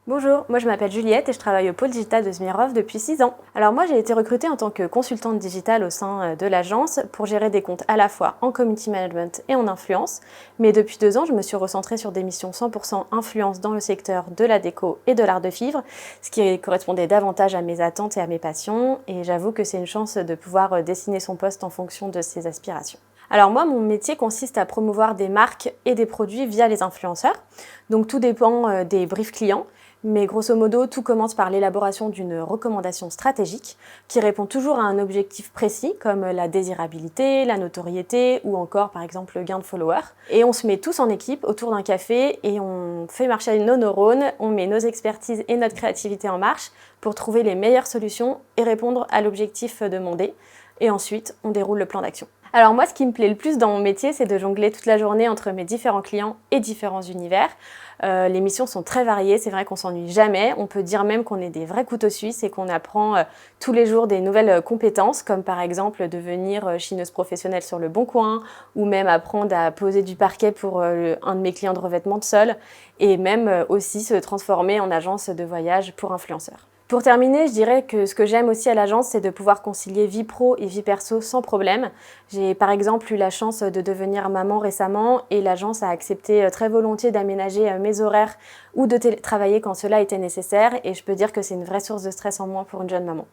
Bonjour, moi je m'appelle Juliette et je travaille au pôle digital de Smirov depuis 6 ans. Alors moi j'ai été recrutée en tant que consultante digitale au sein de l'agence pour gérer des comptes à la fois en community management et en influence. Mais depuis 2 ans, je me suis recentrée sur des missions 100% influence dans le secteur de la déco et de l'art de vivre, ce qui correspondait davantage à mes attentes et à mes passions. Et j'avoue que c'est une chance de pouvoir dessiner son poste en fonction de ses aspirations. Alors moi, mon métier consiste à promouvoir des marques et des produits via les influenceurs. Donc tout dépend des briefs clients. Mais grosso modo, tout commence par l'élaboration d'une recommandation stratégique qui répond toujours à un objectif précis comme la désirabilité, la notoriété ou encore par exemple le gain de followers. Et on se met tous en équipe autour d'un café et on fait marcher nos neurones, on met nos expertises et notre créativité en marche pour trouver les meilleures solutions et répondre à l'objectif demandé. Et ensuite, on déroule le plan d'action. Alors moi, ce qui me plaît le plus dans mon métier, c'est de jongler toute la journée entre mes différents clients et différents univers. Les missions sont très variées, c'est vrai qu'on s'ennuie jamais. On peut dire même qu'on est des vrais couteaux suisses et qu'on apprend tous les jours des nouvelles compétences, comme par exemple devenir chineuse professionnelle sur le Bon Coin, ou même apprendre à poser du parquet pour un de mes clients de revêtement de sol, et même aussi se transformer en agence de voyage pour influenceurs. Pour terminer, je dirais que ce que j'aime aussi à l'agence, c'est de pouvoir concilier vie pro et vie perso sans problème. J'ai par exemple eu la chance de devenir maman récemment et l'agence a accepté très volontiers d'aménager mes horaires ou de télétravailler quand cela était nécessaire et je peux dire que c'est une vraie source de stress en moins pour une jeune maman.